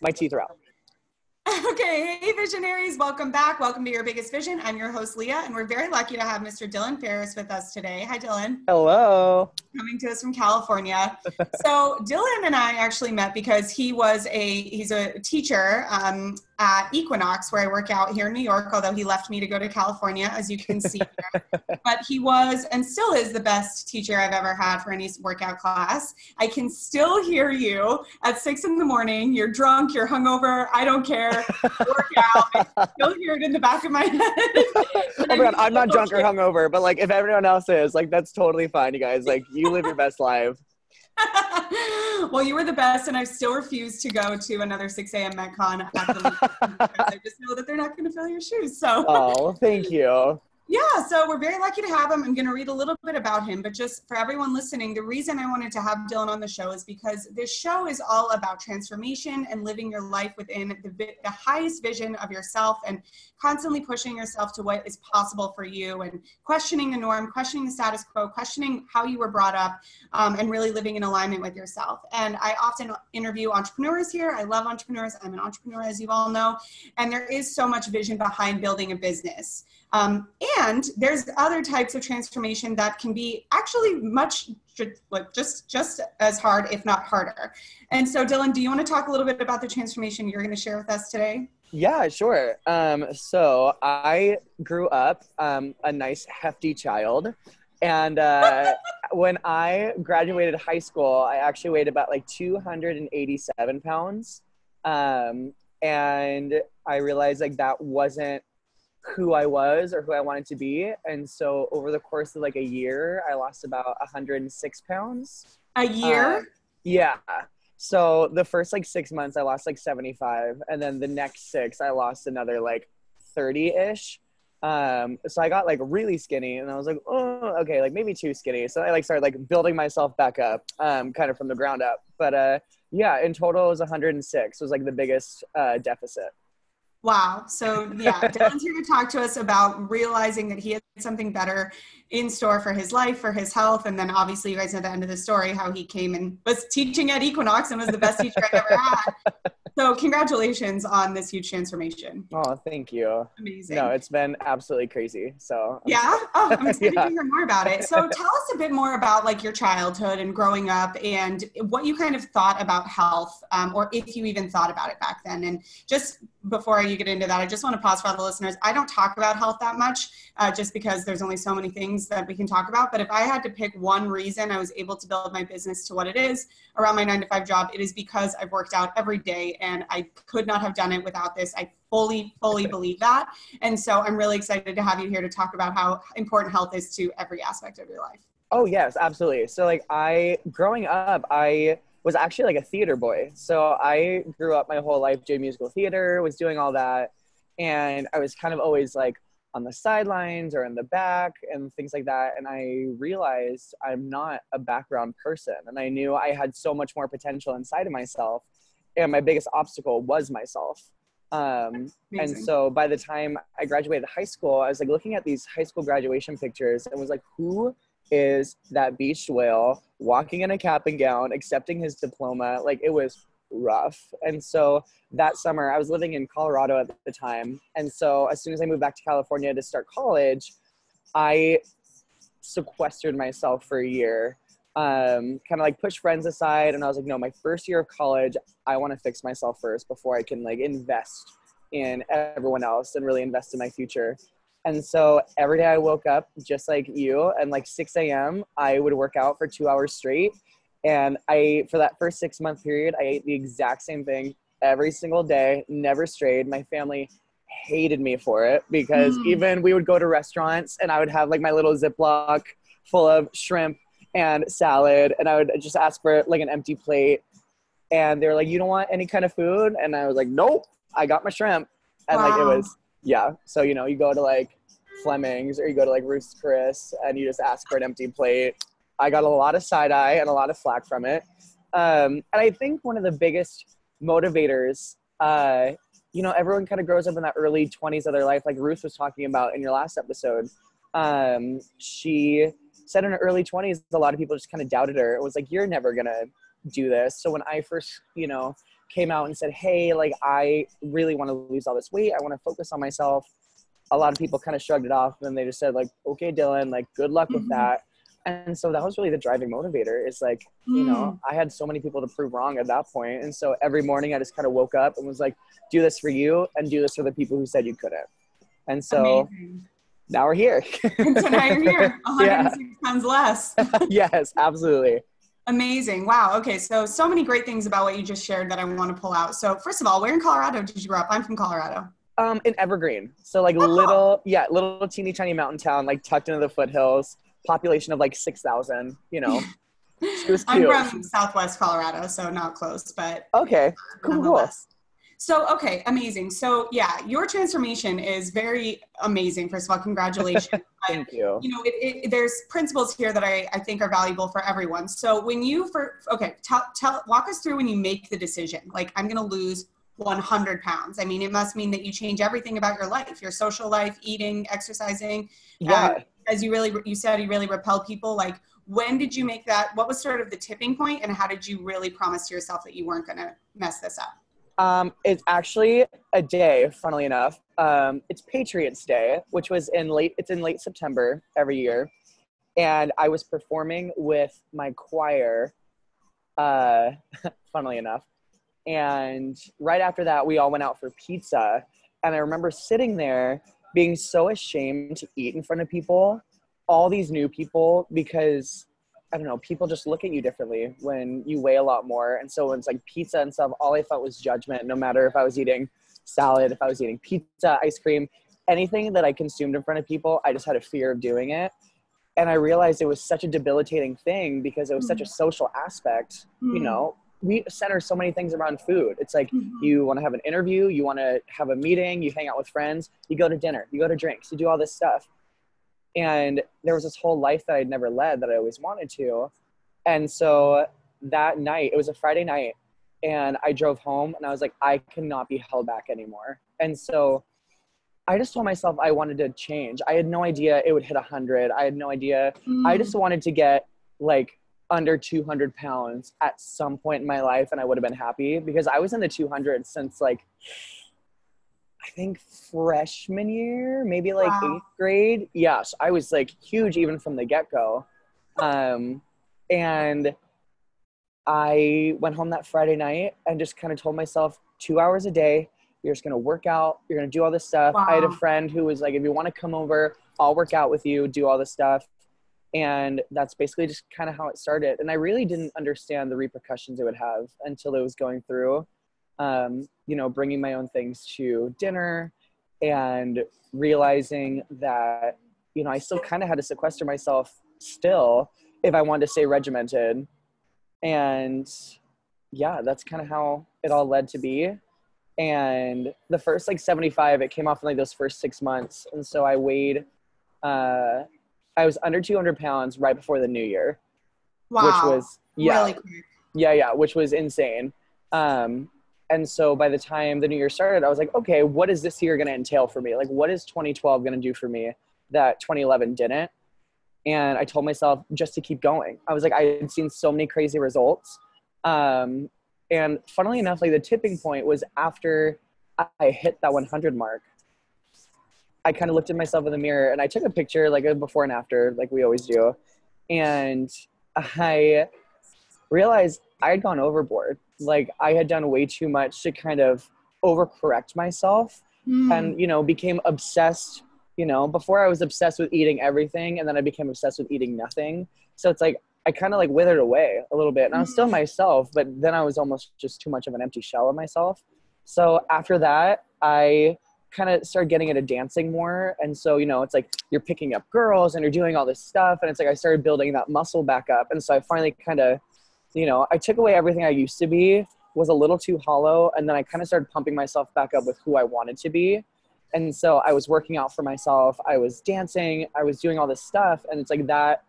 My teeth are out. Okay, hey visionaries, welcome back. Welcome to Your Biggest Vision. I'm your host, Leah, and we're very lucky to have Mr. Dylan Farris with us today. Hi, Dylan. Hello. Coming to us from California. So Dylan and I actually met because he's a teacher at Equinox, where I work out here in New York, although he left me to go to California, as you can see here. But he was and still is the best teacher I've ever had for any workout class. I can still hear you at 6 a.m. You're drunk, you're hungover, I don't care. Work out. I can still hear it in the back of my head. Oh my God, I'm not drunk or hungover, but like if everyone else is, like that's totally fine, you guys. Like you live your best life. Well, you were the best, and I still refuse to go to another 6 a.m. Metcon after the because I just know that they're not going to fill your shoes. So, oh, thank you. Yeah, so we're very lucky to have him. I'm going to read a little bit about him, but just for everyone listening, the reason I wanted to have Dylan on the show is because this show is all about transformation and living your life within the highest vision of yourself and constantly pushing yourself to what is possible for you and questioning the norm, questioning the status quo, questioning how you were brought up, and really living in alignment with yourself. And I often interview entrepreneurs here. I love entrepreneurs. I'm an entrepreneur, as you all know, and there is so much vision behind building a business. And there's other types of transformation that can be actually just as hard, if not harder. And so, Dylan, do you want to talk a little bit about the transformation you're going to share with us today? Yeah, sure. So I grew up a nice hefty child. And when I graduated high school, I actually weighed about like 287 pounds. And I realized like that wasn't who I was or who I wanted to be. And so over the course of like a year, I lost about 106 pounds. A year? Yeah. So the first like 6 months, I lost like 75. And then the next 6, I lost another like 30-ish. So I got like really skinny and I was like, oh, okay, like maybe too skinny. So I like started like building myself back up, kind of from the ground up. But yeah, in total it was 106. It was like the biggest deficit. Wow. So yeah, Dylan's here to talk to us about realizing that he had something better in store for his life, for his health. And then obviously you guys know the end of the story, how he came and was teaching at Equinox and was the best teacher I ever had. So congratulations on this huge transformation. Oh, thank you. Amazing. No, it's been absolutely crazy. So yeah. Oh, I'm excited to hear more about it. So tell us a bit more about like your childhood and growing up and what you kind of thought about health, or if you even thought about it back then. And just before you get into that, I just want to pause for all the listeners. I don't talk about health that much, just because there's only so many things that we can talk about. But if I had to pick one reason I was able to build my business to what it is around my 9-to-5 job, it is because I've worked out every day and I could not have done it without this. I fully believe that. And so I'm really excited to have you here to talk about how important health is to every aspect of your life. Oh yes, absolutely. So like growing up, I was actually like a theater boy. So I grew up my whole life doing musical theater, was doing all that. And I was kind of always like on the sidelines or in the back and things like that. And I realized I'm not a background person. And I knew I had so much more potential inside of myself. And my biggest obstacle was myself. And so by the time I graduated high school, I was like looking at these high school graduation pictures and was like, who is that beached whale walking in a cap and gown, accepting his diploma? Like it was rough. And so that summer I was living in Colorado at the time. And so as soon as I moved back to California to start college, I sequestered myself for a year, kind of like push friends aside. And I was like, no, my first year of college, I want to fix myself first before I can like invest in everyone else and really invest in my future. And so every day I woke up just like you, and like 6 a.m. I would work out for 2 hours straight. And for that first 6-month period, I ate the exact same thing every single day, never strayed. My family hated me for it because even we would go to restaurants and I would have like my little Ziploc full of shrimp and salad, and I would just ask for like an empty plate. And they were like, you don't want any kind of food? And I was like, nope, I got my shrimp. And like it was, yeah. So, you know, you go to like Fleming's or you go to like Ruth's Chris and you just ask for an empty plate. I got a lot of side eye and a lot of flack from it. And I think one of the biggest motivators, you know, everyone kind of grows up in that early 20s of their life, like Ruth was talking about in your last episode. She said in her early 20s, a lot of people just kind of doubted her. It was like, you're never going to do this. So when I first, you know, came out and said, hey, like, I really want to lose all this weight. I want to focus on myself. A lot of people kind of shrugged it off, and they just said, like, okay, Dylan, like, good luck with that. And so that was really the driving motivator, is like, you know, I had so many people to prove wrong at that point. And so every morning I just kind of woke up and was like, do this for you and do this for the people who said you couldn't. And so now we're here. And so now you're here, 106 pounds less. Yes, absolutely. Amazing. Wow. Okay. So many great things about what you just shared that I want to pull out. So first of all, where in Colorado did you grow up? I'm from Colorado. In Evergreen. So like little teeny tiny mountain town, like tucked into the foothills, population of like 6,000, you know. She was cute. I'm from Southwest Colorado, so not close, but okay, cool. So, okay, amazing. So yeah, your transformation is very amazing. First of all, congratulations. Thank you. You know, there's principles here that I think are valuable for everyone. So when you, walk us through when you make the decision, like, I'm going to lose 100 pounds. I mean, it must mean that you change everything about your life, your social life, eating, exercising. Yeah. As you said, you really repel people. Like, when did you make that? What was sort of the tipping point, and how did you really promise to yourself that you weren't going to mess this up? It's actually a day, funnily enough. It's Patriots Day, which was in late September every year. And I was performing with my choir, funnily enough. And right after that, we all went out for pizza. And I remember sitting there being so ashamed to eat in front of people, all these new people, because I don't know, people just look at you differently when you weigh a lot more. And so when it's like pizza and stuff, all I felt was judgment, no matter if I was eating salad, if I was eating pizza, ice cream, anything that I consumed in front of people, I just had a fear of doing it. And I realized it was such a debilitating thing because it was such a social aspect. You know, we center so many things around food. It's like you want to have an interview, you want to have a meeting, you hang out with friends, you go to dinner, you go to drinks, you do all this stuff. And there was this whole life that I'd never led that I always wanted to. And so that night, it was a Friday night, and I drove home and I was like, I cannot be held back anymore. And so I just told myself I wanted to change. I had no idea it would hit 100. I had no idea. I just wanted to get like under 200 pounds at some point in my life, and I would have been happy, because I was in the 200s since like, I think freshman year, maybe like 8th grade. Yes, I was like huge even from the get-go. And I went home that Friday night and just kind of told myself 2 hours a day, you're just going to work out. You're going to do all this stuff. I had a friend who was like, if you want to come over, I'll work out with you, do all this stuff. And that's basically just kind of how it started. And I really didn't understand the repercussions it would have until it was going through. You know, bringing my own things to dinner and realizing that, you know, I still kind of had to sequester myself still if I wanted to stay regimented. And yeah, that's kind of how it all led to be. And the first like 75, it came off in like those first 6 months. And so I weighed, I was under 200 pounds right before the new year. Wow. Which was, really quick. Yeah, which was insane. And so by the time the new year started, I was like, okay, what is this year going to entail for me? Like, what is 2012 going to do for me that 2011 didn't? And I told myself just to keep going. I was like, I had seen so many crazy results. And funnily enough, like the tipping point was after I hit that 100 mark. I kind of looked at myself in the mirror and I took a picture, like a before and after, like we always do. And I realized I had gone overboard. Like I had done way too much to kind of overcorrect myself and, you know, became obsessed. You know, before I was obsessed with eating everything, and then I became obsessed with eating nothing. So it's like, I kind of like withered away a little bit, and I was still myself, but then I was almost just too much of an empty shell of myself. So after that, I kind of started getting into dancing more. And so, you know, it's like you're picking up girls and you're doing all this stuff. And it's like, I started building that muscle back up. And so I finally kind of, you know, I took away everything I used to be, was a little too hollow. And then I kind of started pumping myself back up with who I wanted to be. And so I was working out for myself. I was dancing. I was doing all this stuff. And it's like that,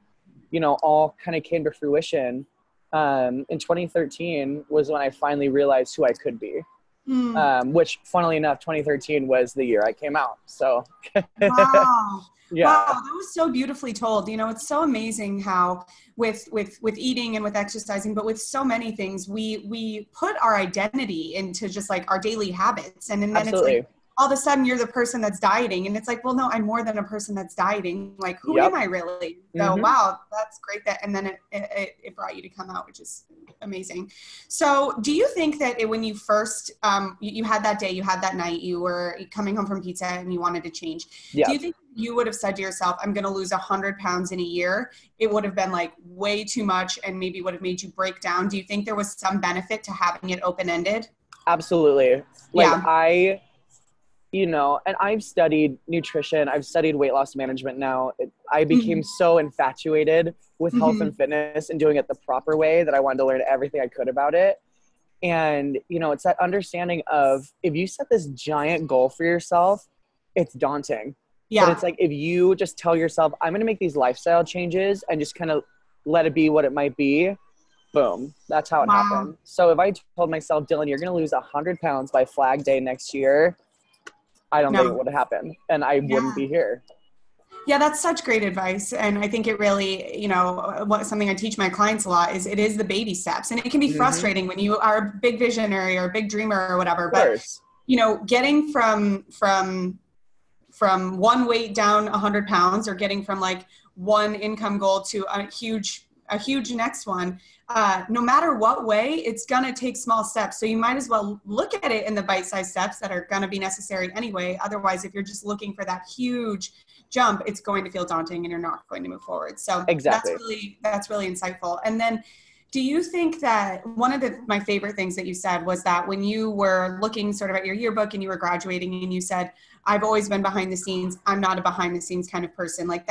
you know, all kind of came to fruition. In 2013 was when I finally realized who I could be. which funnily enough, 2013 was the year I came out. So Wow. yeah, Wow, that was so beautifully told. You know, it's so amazing how with eating and with exercising, but with so many things, we put our identity into just like our daily habits. And then it's like absolutely. all of a sudden you're the person that's dieting. And it's like, well, no, I'm more than a person that's dieting. Like, who am Yep. I really? So wow, that's great that, and then it brought you to come out, which is amazing. So do you think that when you first, you had that day, you had that night, you were coming home from pizza and you wanted to change, do Yeah. you think you would have said to yourself, I'm going to lose 100 pounds in a year? It would have been like way too much and maybe would have made you break down. Do you think there was some benefit to having it open-ended? Absolutely. Like Yeah. and I've studied nutrition. I've studied weight loss management now. I became so infatuated with health and fitness and doing it the proper way that I wanted to learn everything I could about it. And, it's that understanding of if you set this giant goal for yourself, it's daunting. Yeah. But it's like if you just tell yourself, I'm going to make these lifestyle changes and just kind of let it be what it might be, boom, that's how it happened. So if I told myself, Dylan, you're going to lose 100 pounds by Flag Day next year, I don't think it would have happened, and I wouldn't be here. Yeah, that's such great advice. And I think it really, something I teach my clients a lot is it is the baby steps. And it can be frustrating when you are a big visionary or a big dreamer or whatever. But, getting from one weight down 100 pounds or getting from like one income goal to a huge next one, no matter what way, it's going to take small steps. So you might as well look at it in the bite-sized steps that are going to be necessary anyway. Otherwise, if you're just looking for that huge jump, it's going to feel daunting and you're not going to move forward. So exactly. That's really insightful. And then do you think that one of my favorite things that you said was that when you were looking sort of at your yearbook and you were graduating and you said, I've always been behind the scenes. I'm not a behind the scenes kind of person. Like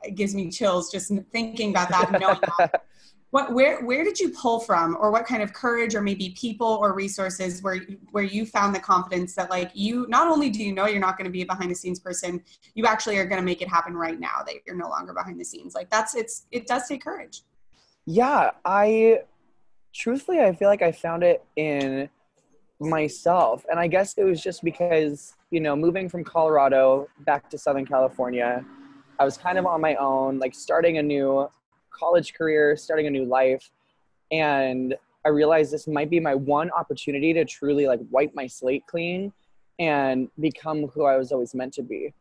it gives me chills just thinking about that and knowing that. Where did you pull from, or what kind of courage or maybe people or resources where you found the confidence that like you, not only do you know you're not going to be a behind the scenes person, you actually are going to make it happen right now that you're no longer behind the scenes. Like it does take courage. Yeah. Truthfully, I feel like I found it in myself. And I guess it was just because, moving from Colorado back to Southern California, I was kind of on my own, like starting a new college career, starting a new life. And I realized this might be my one opportunity to truly like wipe my slate clean and become who I was always meant to be.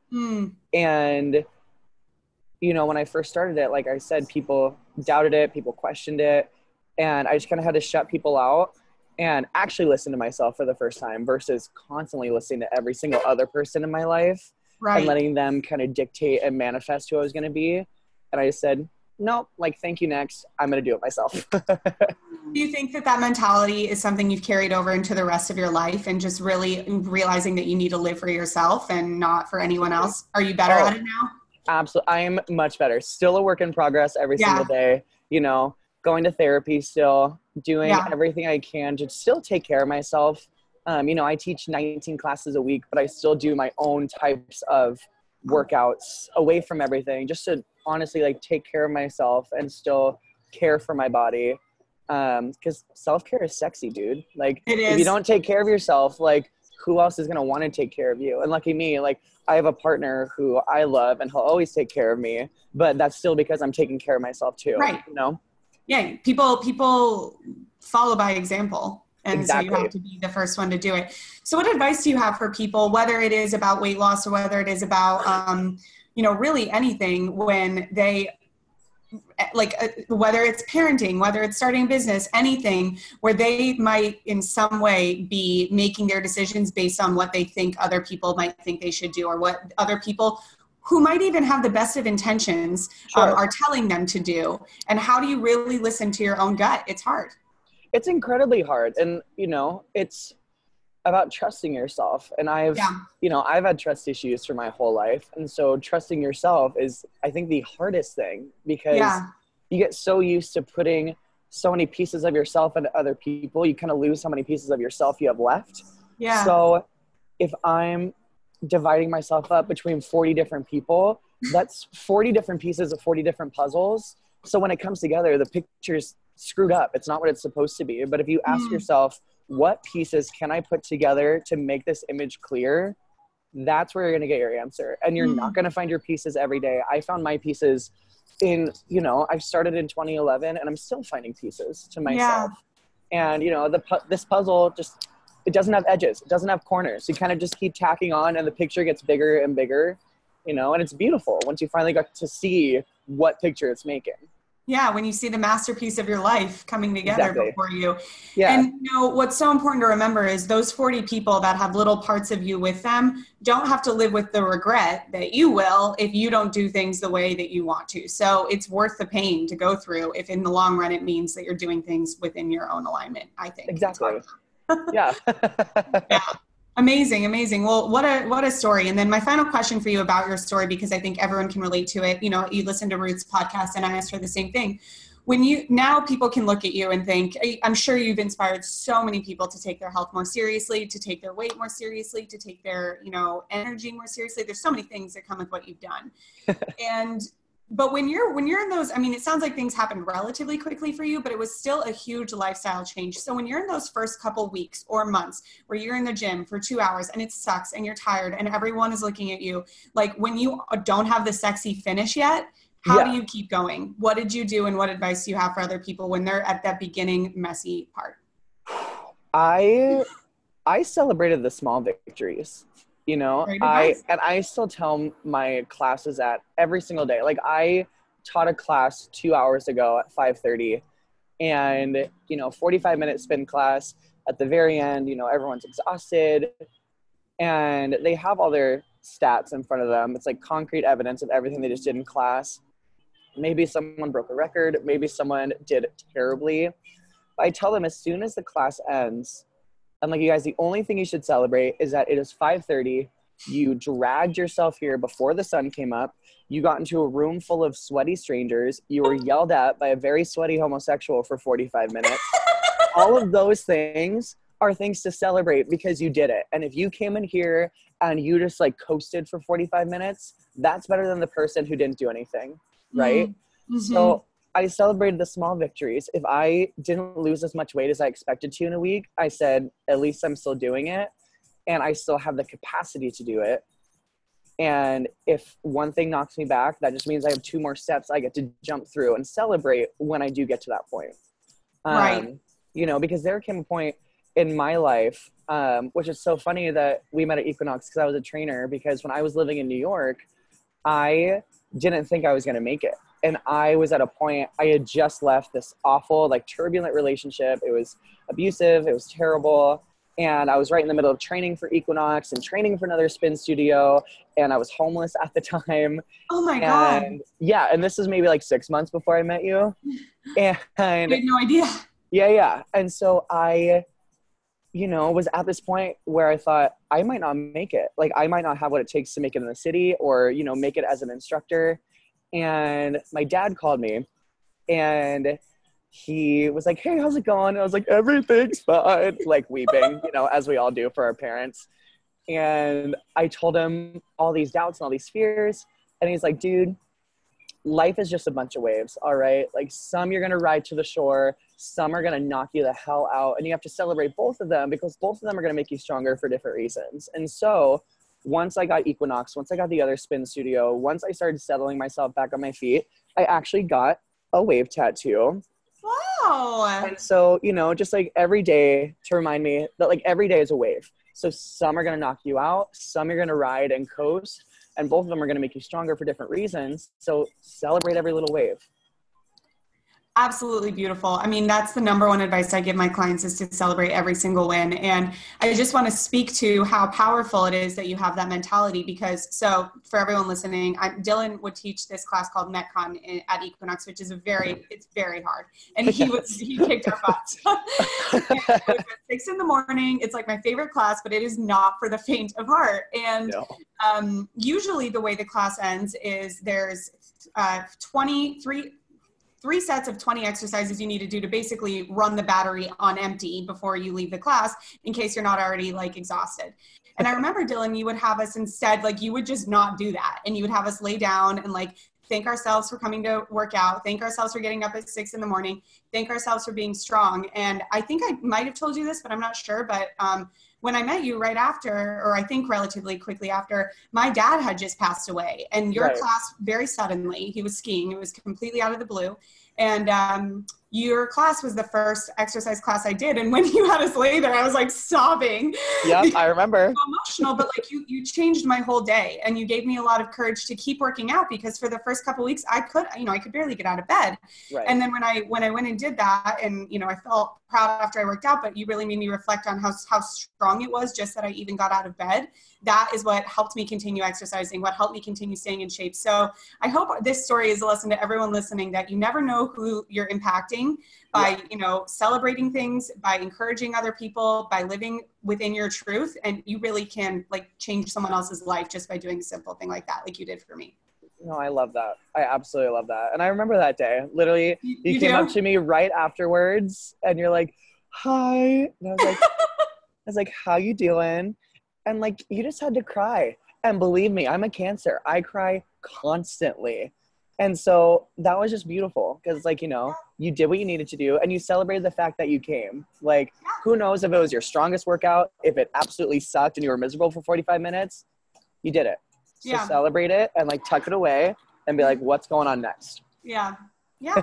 And, when I first started it, like I said, people doubted it, people questioned it. And I just kind of had to shut people out and actually listen to myself for the first time versus constantly listening to every single other person in my life and letting them kind of dictate and manifest who I was going to be. And I just said, nope, like, thank you, next. I'm going to do it myself. Do you think that mentality is something you've carried over into the rest of your life and just really realizing that you need to live for yourself and not for anyone else? Are you better at it now? Absolutely. I'm much better. Still a work in progress every single day, going to therapy still, doing everything I can to still take care of myself. I teach 19 classes a week, but I still do my own types of workouts away from everything just to honestly like take care of myself and still care for my body. Because self-care is sexy, dude. Like if you don't take care of yourself, like who else is going to want to take care of you? And lucky me, like I have a partner who I love and he'll always take care of me, but that's still because I'm taking care of myself too. Right. Yeah. People follow by example. And so you have to be the first one to do it. So what advice do you have for people, whether it is about weight loss or whether it is about, really anything when they whether it's parenting, whether it's starting a business, anything where they might in some way be making their decisions based on what they think other people might think they should do or what other people who might even have the best of intentions are telling them to do. And how do you really listen to your own gut? It's hard. It's incredibly hard. And, it's about trusting yourself. And I've had trust issues for my whole life. And so trusting yourself is, I think, the hardest thing because you get so used to putting so many pieces of yourself into other people, you kind of lose how many pieces of yourself you have left. Yeah. So if I'm dividing myself up between 40 different people, that's 40 different pieces of 40 different puzzles. So when it comes together, the picture's screwed up. It's not what it's supposed to be. But if you ask yourself, what pieces can I put together to make this image clear? That's where you're going to get your answer. And you're not going to find your pieces every day. I found my pieces in, you know, I started in 2011 and I'm still finding pieces to myself. Yeah. And, you know, this puzzle just, it doesn't have edges. It doesn't have corners. You kind of just keep tacking on and the picture gets bigger and bigger, you know, and it's beautiful once you finally got to see what picture it's making. Yeah, when you see the masterpiece of your life coming together before you. Yeah. And you know, what's so important to remember is those 40 people that have little parts of you with them don't have to live with the regret that you will if you don't do things the way that you want to. So it's worth the pain to go through if in the long run it means that you're doing things within your own alignment, I think. Exactly. Yeah. Yeah. Amazing, amazing. Well, what a story. And then my final question for you about your story, because I think everyone can relate to it. You know, you listen to Ruth's podcast and I asked her the same thing. Now people can look at you and think, I'm sure you've inspired so many people to take their health more seriously, to take their weight more seriously, to take their, you know, energy more seriously. There's so many things that come with what you've done. But when you're in those, I mean, it sounds like things happened relatively quickly for you, but it was still a huge lifestyle change. So when you're in those first couple weeks or months where you're in the gym for 2 hours and it sucks and you're tired and everyone is looking at you, like when you don't have the sexy finish yet, how do you keep going? What did you do and what advice do you have for other people when they're at that beginning messy part? I celebrated the small victories. You know, I still tell my classes that every single day. Like I taught a class 2 hours ago at 5:30 and, you know, 45-minute spin class at the very end, you know, everyone's exhausted and they have all their stats in front of them. It's like concrete evidence of everything they just did in class. Maybe someone broke a record. Maybe someone did terribly. I tell them as soon as the class ends, I'm like, you guys, the only thing you should celebrate is that it is 5:30. You dragged yourself here before the sun came up. You got into a room full of sweaty strangers. You were yelled at by a very sweaty homosexual for 45 minutes. All of those things are things to celebrate because you did it. And if you came in here and you just like coasted for 45 minutes, that's better than the person who didn't do anything, right? Mm-hmm. So I celebrated the small victories. If I didn't lose as much weight as I expected to in a week, I said, at least I'm still doing it. And I still have the capacity to do it. And if one thing knocks me back, that just means I have 2 more steps I get to jump through and celebrate when I do get to that point. Right. You know, because there came a point in my life, which is so funny that we met at Equinox because I was a trainer, because when I was living in New York, I didn't think I was going to make it. And I was at a point, I had just left this awful, like turbulent relationship. It was abusive. It was terrible. And I was right in the middle of training for Equinox and training for another spin studio. And I was homeless at the time. Oh my God. Yeah. And this is maybe like 6 months before I met you. And I had no idea. Yeah. And so I, you know, was at this point where I thought I might not make it. Like I might not have what it takes to make it in the city or, you know, make it as an instructor. And my dad called me and he was like, hey, how's it going? And I was like, everything's fine, like weeping, you know, as we all do for our parents. And I told him all these doubts and all these fears. And he's like, dude, life is just a bunch of waves, all right? Like some you're going to ride to the shore, some are going to knock you the hell out. And you have to celebrate both of them because both of them are going to make you stronger for different reasons. And so once I got Equinox, once I got the other spin studio, once I started settling myself back on my feet, I actually got a wave tattoo. Wow. And so, you know, just like every day to remind me that like every day is a wave. So some are going to knock you out, some you're going to ride and coast, and both of them are going to make you stronger for different reasons. So celebrate every little wave. Absolutely beautiful. I mean, that's the number one advice I give my clients is to celebrate every single win. And I just want to speak to how powerful it is that you have that mentality because, so for everyone listening, Dylan would teach this class called Metcon at Equinox, which is it's very hard. And he kicked our butts. It was at 6 a.m. It's like my favorite class, but it is not for the faint of heart. And usually the way the class ends is there's 3 sets of 20 exercises you need to do to basically run the battery on empty before you leave the class in case you're not already like exhausted. And I remember, Dylan, you would have us instead, like you would just not do that. And you would have us lay down and like thank ourselves for coming to work out, thank ourselves for getting up at 6 a.m, thank ourselves for being strong. And I think I might've told you this, but I'm not sure. But when I met you right after, or I think relatively quickly after, my dad had just passed away, and your class very suddenly, he was skiing. It was completely out of the blue. And your class was the first exercise class I did. And when you had us lay there, I was like sobbing. Yep, I remember. So emotional, but like you changed my whole day, and you gave me a lot of courage to keep working out, because for the first couple of weeks I could barely get out of bed. Right. And then when I went and did that, and I felt proud after I worked out, but you really made me reflect on how strong it was just that I even got out of bed. That is what helped me continue exercising, what helped me continue staying in shape. So I hope this story is a lesson to everyone listening, that you never know who you're impacting by, celebrating things, by encouraging other people, by living within your truth. And you really can like change someone else's life just by doing a simple thing like that, like you did for me. No, I love that. I absolutely love that. And I remember that day. Literally, you came up to me right afterwards, and you're like, "Hi," and I was like, "How you doing?" And like, you just had to cry. And believe me, I'm a Cancer. I cry constantly. And so that was just beautiful, because like, you did what you needed to do, and you celebrated the fact that you came. Like, who knows if it was your strongest workout, if it absolutely sucked and you were miserable for 45 minutes, you did it. So celebrate it and like tuck it away and be like, what's going on next? Yeah. Yeah.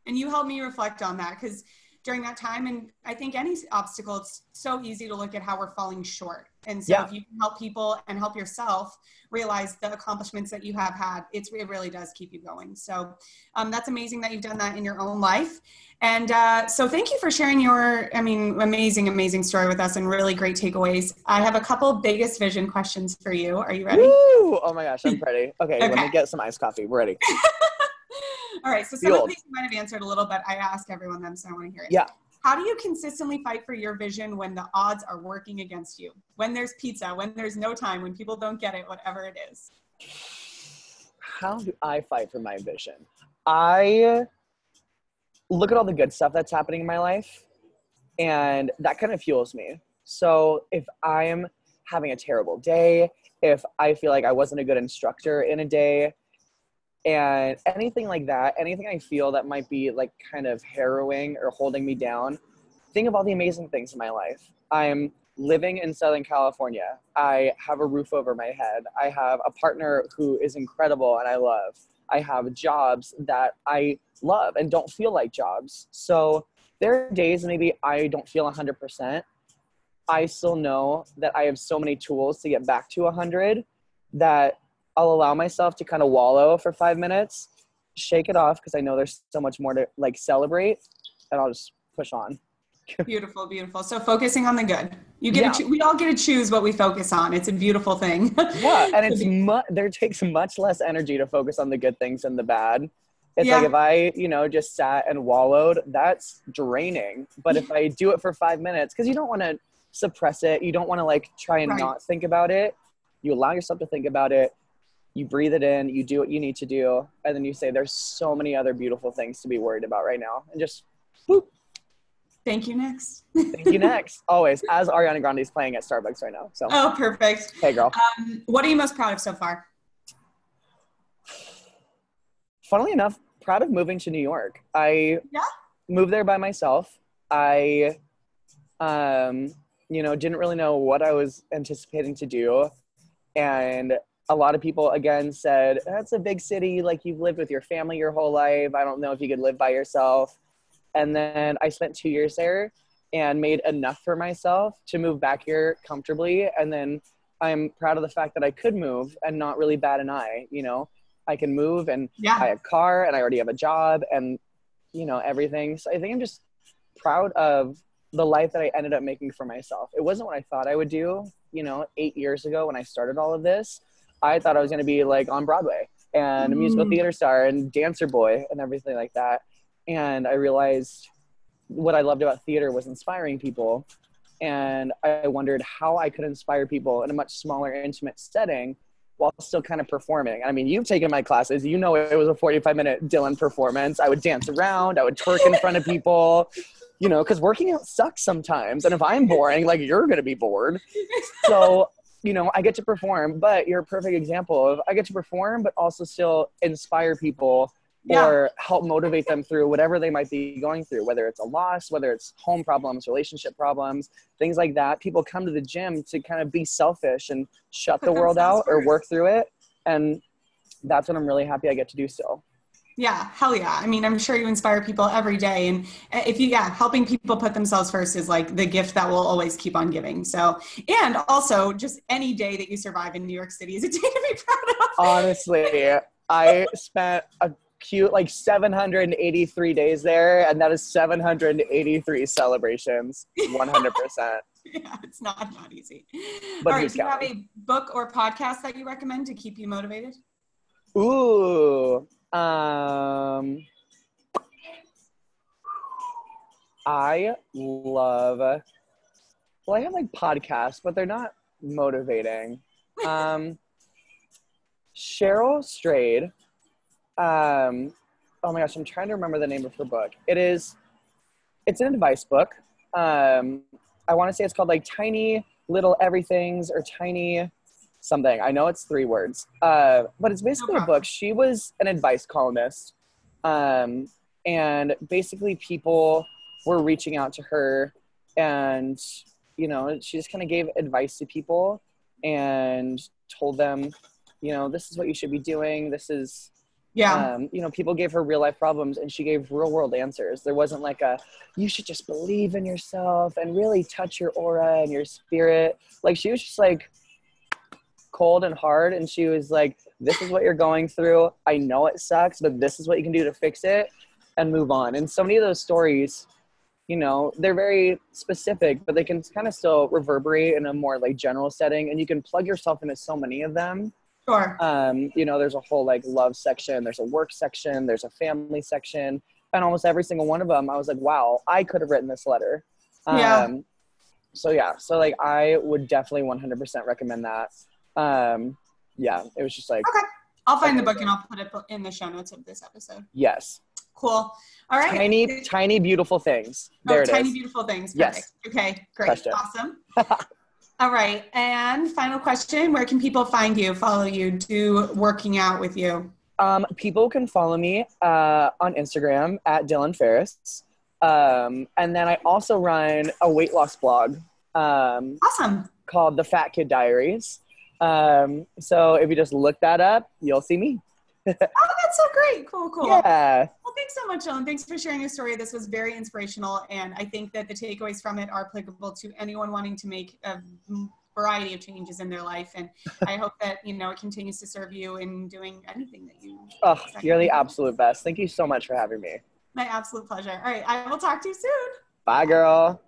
And you helped me reflect on that, because during that time, and I think any obstacle, it's so easy to look at how we're falling short. And so if you can help people and help yourself realize the accomplishments that you have had, it really does keep you going. So that's amazing that you've done that in your own life. And so thank you for sharing your, amazing, amazing story with us, and really great takeaways. I have a couple biggest vision questions for you. Are you ready? Woo! Oh my gosh, I'm ready. Okay, let me get some iced coffee. We're ready. All right. So some of these you might have answered a little, but I ask everyone them, so I want to hear it. Yeah. How do you consistently fight for your vision when the odds are working against you? When there's pizza, when there's no time, when people don't get it, whatever it is. How do I fight for my vision? I look at all the good stuff that's happening in my life, and that kind of fuels me. So if I'm having a terrible day, if I feel like I wasn't a good instructor in a day, and anything like that, anything I feel that might be like kind of harrowing or holding me down, think of all the amazing things in my life. I'm living in Southern California. I have a roof over my head. I have a partner who is incredible and I love. I have jobs that I love and don't feel like jobs. So there are days maybe I don't feel 100%. I still know that I have so many tools to get back to 100 that I'll allow myself to kind of wallow for 5 minutes, shake it off, because I know there's so much more to like celebrate, and I'll just push on. Beautiful, beautiful. So focusing on the good. You get we all get to choose what we focus on. It's a beautiful thing. Yeah, and it's there takes much less energy to focus on the good things than the bad. It's like if I, just sat and wallowed, that's draining. But if I do it for 5 minutes, because you don't want to suppress it, you don't want to like try and not think about it. You allow yourself to think about it. You breathe it in, you do what you need to do, and then you say, there's so many other beautiful things to be worried about right now. And just, boop. Thank you, next. Thank you, next. Always. As Ariana Grande is playing at Starbucks right now. So. Oh, perfect. Hey, girl. What are you most proud of so far? Funnily enough, proud of moving to New York. I moved there by myself. I, didn't really know what I was anticipating to do. And a lot of people, again, said, that's a big city. Like, you've lived with your family your whole life. I don't know if you could live by yourself. And then I spent 2 years there and made enough for myself to move back here comfortably. And then I'm proud of the fact that I could move and not really bat an eye. I can move, and I have a car, and I already have a job, and, everything. So I think I'm just proud of the life that I ended up making for myself. It wasn't what I thought I would do, 8 years ago when I started all of this. I thought I was going to be like on Broadway and a musical theater star and dancer boy and everything like that. And I realized what I loved about theater was inspiring people. And I wondered how I could inspire people in a much smaller, intimate setting while still kind of performing. I mean, you've taken my classes. It was a 45-minute Dylan performance. I would dance around. I would twerk in front of people, because working out sucks sometimes. And if I'm boring, like, you're going to be bored. So I get to perform, but you're a perfect example of I get to perform, but also still inspire people or help motivate them through whatever they might be going through, whether it's a loss, whether it's home problems, relationship problems, things like that. People come to the gym to kind of be selfish and shut the world out or work through it. And that's what I'm really happy I get to do still. Yeah, hell yeah. I mean, I'm sure you inspire people every day. And if you, helping people put themselves first is like the gift that will always keep on giving. So, and also just any day that you survive in New York City is a day to be proud of. Honestly, I spent a cute 783 days there, and that is 783 celebrations, 100%. Yeah, it's not easy. But all right, do you have a book or podcast that you recommend to keep you motivated? Ooh, I love, I have podcasts, but they're not motivating. Cheryl Strayed, oh my gosh, I'm trying to remember the name of her book. It's an advice book. I want to say it's called Tiny Little Everythings or Tiny something. I know it's 3 words, but it's basically a book. She was an advice columnist, and basically people were reaching out to her, and she just kind of gave advice to people and told them, this is what you should be doing. This is, people gave her real life problems, and she gave real world answers. There wasn't you should just believe in yourself and really touch your aura and your spirit. She was just cold and hard, and she was like, this is what you're going through. I know it sucks, but this is what you can do to fix it and move on. And so many of those stories, they're very specific, but they can kind of still reverberate in a more general setting, and you can plug yourself into so many of them. Sure. There's a whole love section, there's a work section, there's a family section, and almost every single one of them I was like, wow, I could have written this letter. So I would definitely 100% recommend that. It was just okay, I'll find the book and I'll put it in the show notes of this episode. Yes. Cool. All right. Tiny beautiful things. There it is. Tiny beautiful things. Perfect. Yes. Okay, great. Awesome. All right. And final question, where can people find you, follow you, do working out with you? People can follow me on Instagram at Dylan Farris. And then I also run a weight loss blog. Awesome. Called The Fat Kid Diaries. So if you just look that up, you'll see me. Oh, that's so great. Cool. Yeah. Well, thanks so much, Dylan. Thanks for sharing your story. This was very inspirational, and I think that the takeaways from it are applicable to anyone wanting to make a variety of changes in their life. And I hope that, it continues to serve you in doing anything that you... Oh, you're the absolute best. Thank you so much for having me. My absolute pleasure. All right. I will talk to you soon. Bye, girl.